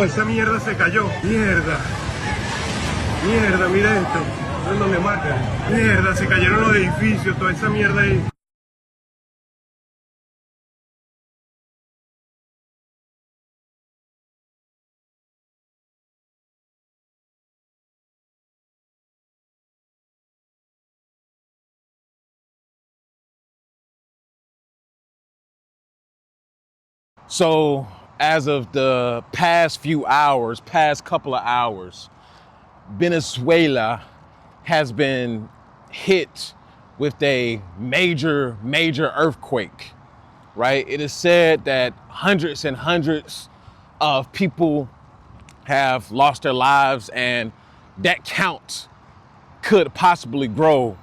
No, esa mierda se cayó. Mierda. Mierda, mira esto. Es donde matan. Mierda, se cayeron los edificios, toda esa mierda ahí. So as of the past few hours, past couple of hours, Venezuela has been hit with a major earthquake, right? It is said that hundreds and hundreds of people have lost their lives, and that count could possibly grow,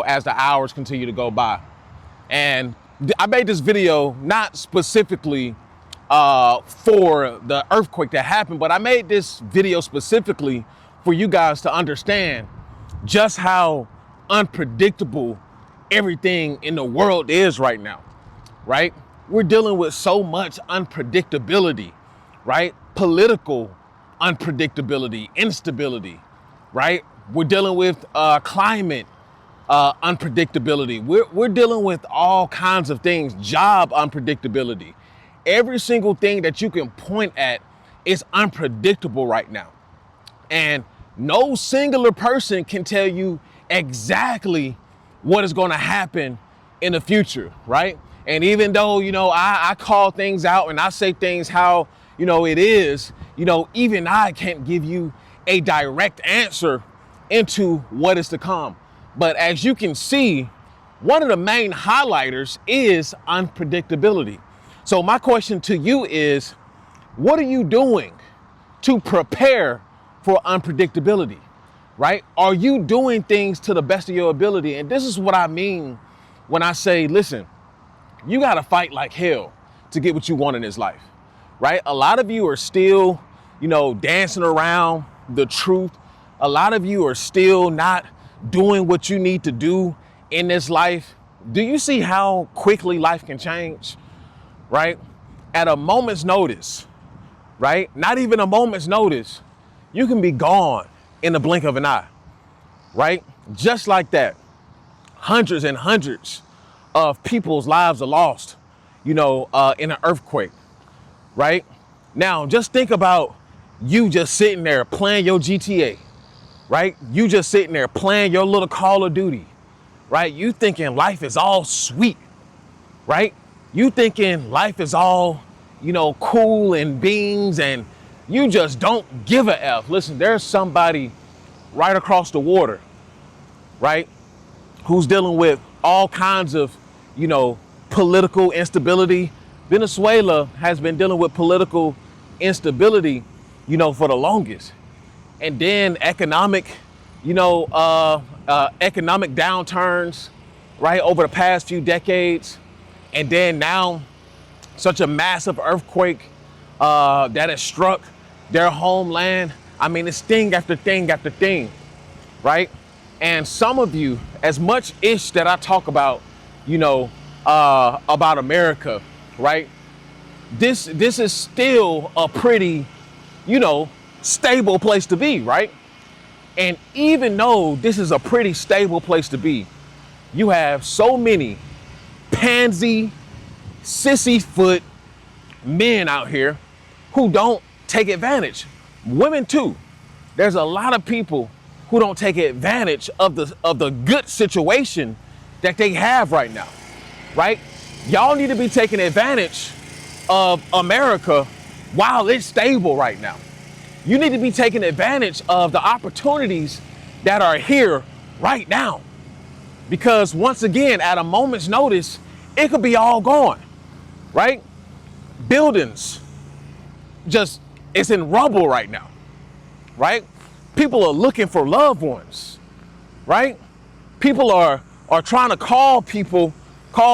as the hours continue to go by. And I made this video not specifically for the earthquake that happened, but I made this video specifically for you guys to understand just how unpredictable everything in the world is right now, right? We're dealing with so much unpredictability, right? Political unpredictability, instability, right? We're dealing with climate unpredictability. We're dealing with all kinds of things, job unpredictability. Every single thing that you can point at is unpredictable right now. And no singular person can tell you exactly what is going to happen in the future, right? And even though, I call things out and I say things how, it is, even I can't give you a direct answer into what is to come. But as you can see, one of the main highlighters is unpredictability. So my question to you is, what are you doing to prepare for unpredictability, right? Are you doing things to the best of your ability? And this is what I mean when I say, listen, you got to fight like hell to get what you want in this life, right? A lot of you are still, dancing around the truth. A lot of you are still not doing what you need to do in this life. Do you see how quickly life can change, right? At a moment's notice, right? Not even a moment's notice, you can be gone in the blink of an eye, right? Just like that, hundreds and hundreds of people's lives are lost, in an earthquake, right? Now, just think about you just sitting there playing your GTA, right? You just sitting there playing your little Call of Duty, right? You thinking life is all sweet, right? You thinking life is all, cool and beans, and you just don't give a F. Listen, there's somebody right across the water, right, who's dealing with all kinds of, political instability. Venezuela has been dealing with political instability, for the longest. And then economic downturns, right, over the past few decades. And then now such a massive earthquake that has struck their homeland. I mean, it's thing after thing after thing, right? And some of you, as much ish that I talk about, about America, right? This is still a pretty, stable place to be, right? And even though this is a pretty stable place to be, you have so many pansy, sissy foot men out here who don't take advantage. Women too. There's a lot of people who don't take advantage of the good situation that they have right now, right? Y'all need to be taking advantage of America while it's stable right now. You need to be taking advantage of the opportunities that are here right now. Because once again, at a moment's notice, it could be all gone, right? Buildings, it's in rubble right now, right? People are looking for loved ones, right? People are trying to call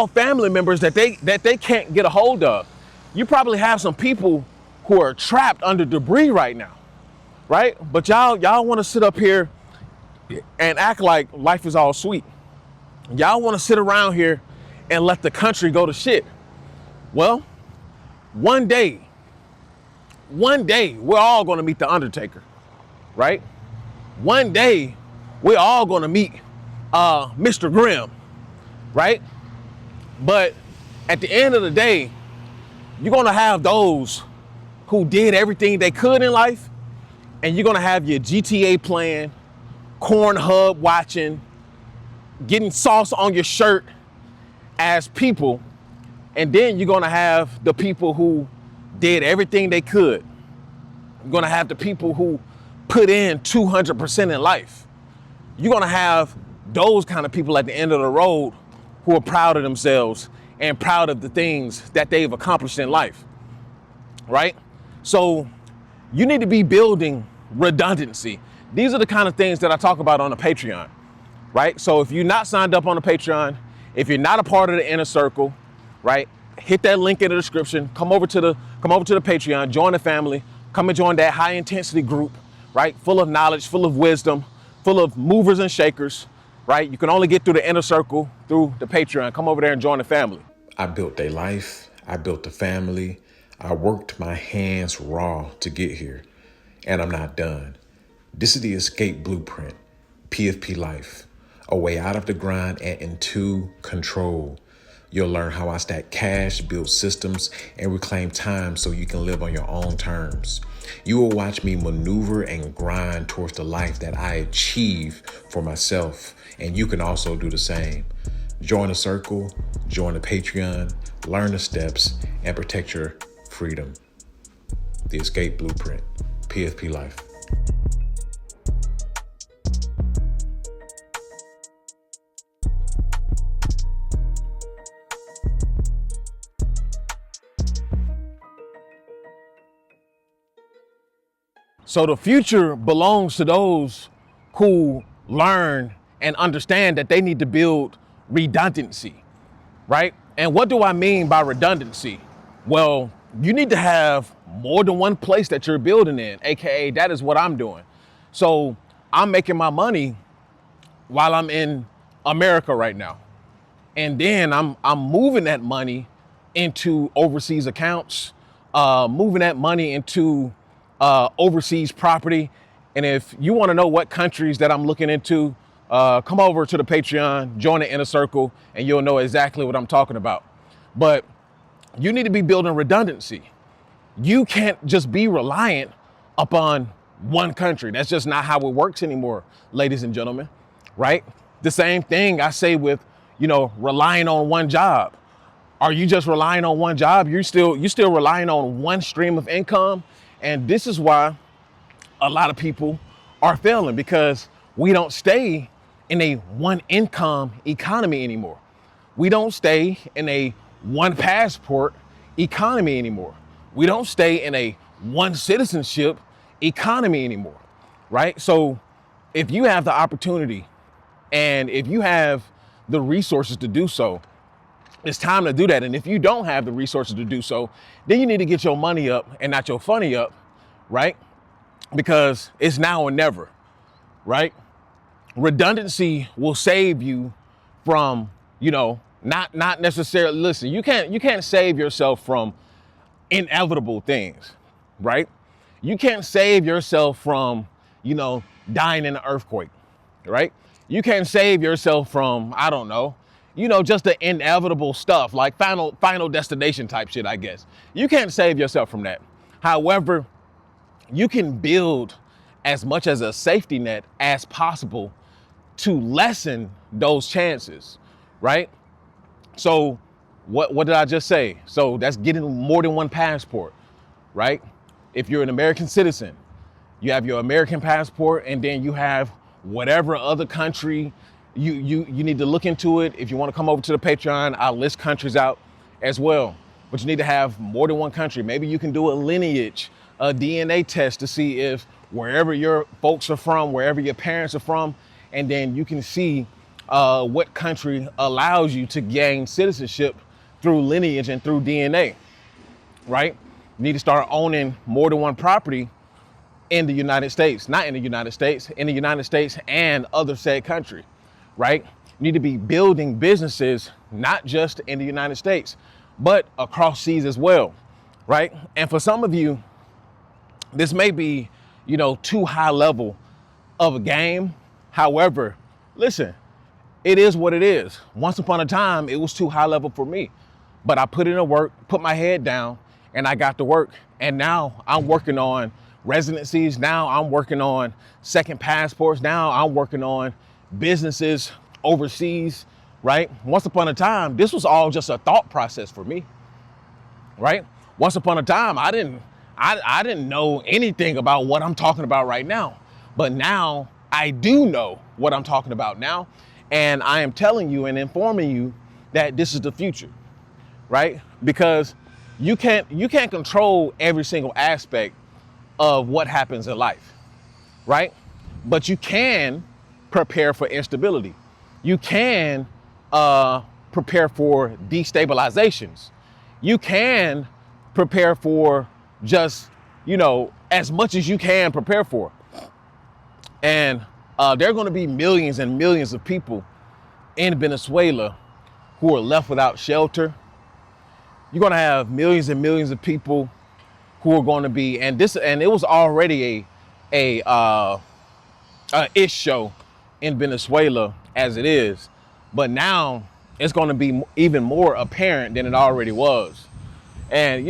family members that they can't get a hold of. You probably have some people who are trapped under debris right now, right? But y'all want to sit up here and act like life is all sweet. Y'all want to sit around here and let the country go to shit. Well, one day one day we're all going to meet the Undertaker, right? One day we're all going to meet Mr. Grimm, right? But at the end of the day, you're going to have those who did everything they could in life, and you're going to have your GTA playing, Cornhub watching, getting sauce on your shirt as people. And then you're going to have the people who did everything they could. You're going to have the people who put in 200% in life. You're going to have those kind of people at the end of the road who are proud of themselves and proud of the things that they've accomplished in life, right? So you need to be building redundancy. These are the kind of things that I talk about on the Patreon, right? So if you're not signed up on the Patreon, if you're not a part of the inner circle, right, hit that link in the description. Come over to the Patreon, join the family, come and join that high intensity group, right? Full of knowledge, full of wisdom, full of movers and shakers, right? You can only get through the inner circle through the Patreon. Come over there and join the family. I built a life. I built a family. I worked my hands raw to get here, and I'm not done. This is the escape blueprint, PFP life, a way out of the grind and into control. You'll learn how I stack cash, build systems, and reclaim time so you can live on your own terms. You will watch me maneuver and grind towards the life that I achieve for myself, and you can also do the same. Join the circle, join the Patreon, learn the steps, and protect your freedom. The Escape Blueprint, PFP Life. So the future belongs to those who learn and understand that they need to build redundancy, right? And what do I mean by redundancy? Well, you need to have more than one place that you're building in, AKA that is what I'm doing. So I'm making my money while I'm in America right now. And then I'm moving that money into overseas accounts, moving that money into overseas property. And if you want to know what countries that I'm looking into, come over to the Patreon, join the inner circle, and you'll know exactly what I'm talking about. But you need to be building redundancy. You can't just be reliant upon one country. That's just not how it works anymore, ladies and gentlemen, right? The same thing I say with, relying on one job. Are you just relying on one job? You're still relying on one stream of income. And this is why a lot of people are failing, because we don't stay in a one income economy anymore. We don't stay in a one passport economy anymore. We don't stay in a one citizenship economy anymore, right? So if you have the opportunity and if you have the resources to do so, it's time to do that. And if you don't have the resources to do so, then you need to get your money up and not your funny up, right? Because it's now or never, right? Redundancy will save you from, not necessarily, listen, you can't save yourself from inevitable things, right? You can't save yourself from, dying in an earthquake, right? You can't save yourself from, I don't know, just the inevitable stuff like final destination type shit, I guess. You can't save yourself from that. However, you can build as much as a safety net as possible to lessen those chances, right? So what did I just say? So that's getting more than one passport, right? If you're an American citizen, you have your American passport, and then you have whatever other country you need to look into it. If you want to come over to the Patreon, I'll list countries out as well. But you need to have more than one country. Maybe you can do a lineage, a DNA test to see if wherever your folks are from, wherever your parents are from, and then you can see what country allows you to gain citizenship through lineage and through DNA, right? You need to start owning more than one property in the United States, not in the United States, in the United States and other said country, right? You need to be building businesses, not just in the United States, but across seas as well, right? And for some of you, This may be, too high level of a game. However, listen, it is what it is. Once upon a time, it was too high level for me, but I put in the work, put my head down, and I got to work. And now I'm working on residencies. Now I'm working on second passports. Now I'm working on businesses overseas, right? Once upon a time, this was all just a thought process for me, right? Once upon a time, I didn't know anything about what I'm talking about right now, but now I do know what I'm talking about now. And I am telling you and informing you that this is the future, right? Because you can't control every single aspect of what happens in life, right? But you can prepare for instability. You can prepare for destabilizations. You can prepare for just, as much as you can prepare for. And there are going to be millions and millions of people in Venezuela who are left without shelter. You're going to have millions and millions of people who are going to be, and it was already a ish show in Venezuela as it is, but now it's going to be even more apparent than it already was. And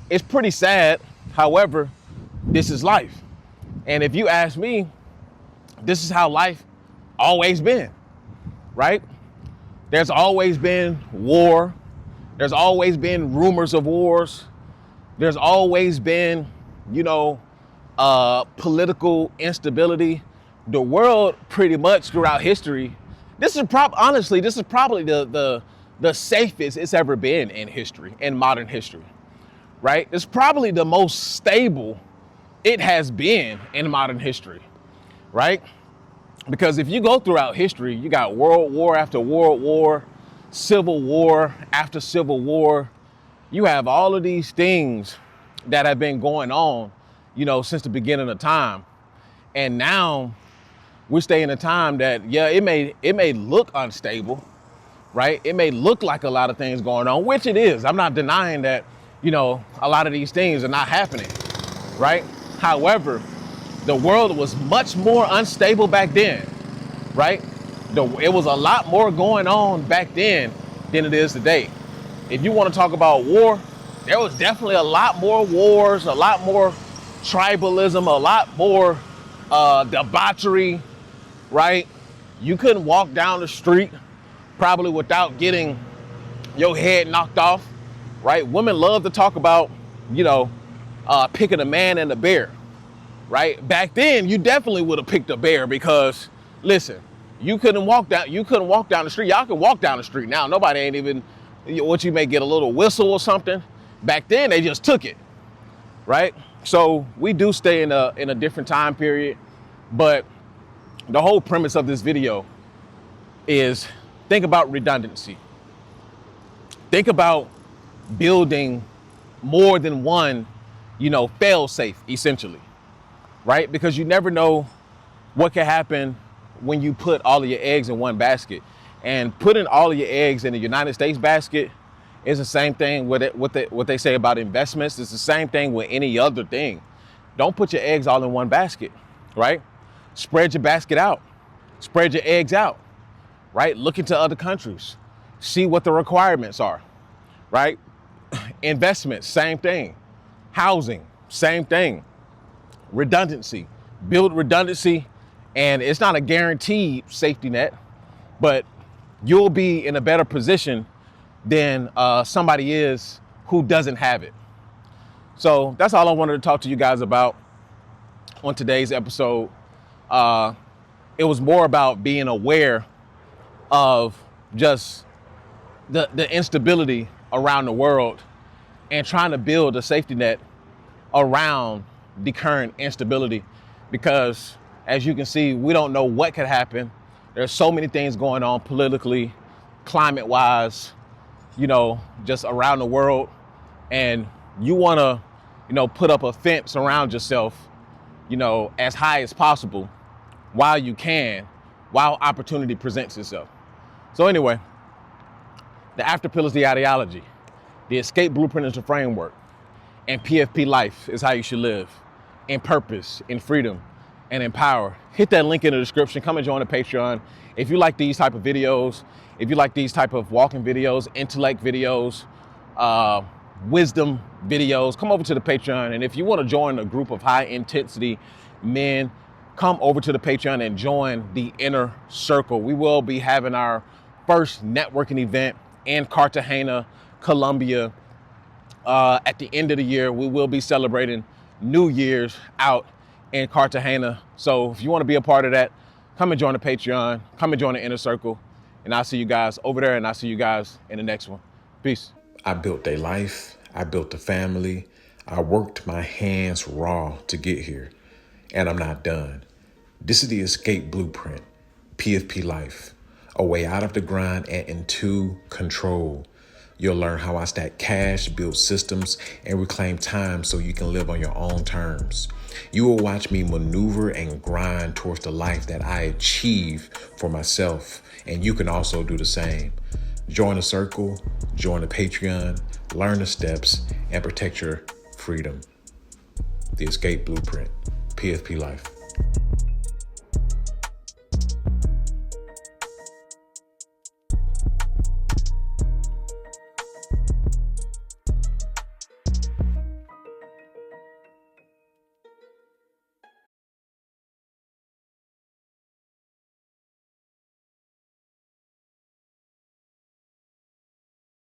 it's pretty sad. However, this is life. And if you ask me, this is how life always been, right? There's always been war. There's always been rumors of wars. There's always been, political instability. The world pretty much throughout history, this is probably the safest it's ever been in history, in modern history, right? It's probably the most stable it has been in modern history, right? Because if you go throughout history, you got world war after world war, civil war after civil war. You have all of these things that have been going on, since the beginning of time. And now we stay in a time that, it may look unstable, right? It may look like a lot of things going on, which it is. I'm not denying that, a lot of these things are not happening, right? However, the world was much more unstable back then, right? It was a lot more going on back then than it is today. If you want to talk about war, there was definitely a lot more wars, a lot more tribalism, a lot more debauchery, right? You couldn't walk down the street probably without getting your head knocked off, right? Women love to talk about, picking a man and a bear, right? Back then, you definitely would have picked a bear because, listen, you couldn't walk down the street. Y'all can walk down the street now. Nobody ain't even, you may get a little whistle or something. Back then, they just took it, right? So we do stay in a different time period, but the whole premise of this video is think about redundancy. Think about building more than one, fail safe, essentially, right? Because you never know what can happen when you put all of your eggs in one basket. And putting all of your eggs in the United States basket is the same thing with it, what they say about investments. It's the same thing with any other thing. Don't put your eggs all in one basket, right? Spread your basket out. Spread your eggs out, right? Look into other countries. See what the requirements are, right? Investments, same thing. Housing, same thing. Redundancy. Build redundancy, and it's not a guaranteed safety net, but you'll be in a better position than somebody is who doesn't have it. So that's all I wanted to talk to you guys about on today's episode. It was more about being aware of just the instability around the world and trying to build a safety net around the current instability, because as you can see, we don't know what could happen. There's so many things going on politically, climate wise, just around the world. And you want to, put up a fence around yourself, as high as possible while you can, while opportunity presents itself. So anyway, the after pill is the ideology. The escape blueprint is the framework. And PFP life is how you should live. in purpose, in freedom, and in power. Hit that link in the description. Come and join the Patreon. If you like these type of videos, if you like these type of walking videos, intellect videos, wisdom videos, come over to the Patreon. And if you want to join a group of high intensity men, come over to the Patreon and join the inner circle. We will be having our first networking event in Cartagena, Colombia. At the end of the year, we will be celebrating New Year's out in Cartagena. So if you want to be a part of that, come and join the Patreon, come and join the inner circle. And I'll see you guys over there, and I'll see you guys in the next one. Peace. I built a life. I built a family. I worked my hands raw to get here, and I'm not done. This is the escape blueprint, PFP life, a way out of the grind and into control. You'll learn how I stack cash, build systems, and reclaim time so you can live on your own terms. You will watch me maneuver and grind towards the life that I achieve for myself, and you can also do the same. Join the circle, join the Patreon, learn the steps, and protect your freedom. The escape blueprint, PFP life.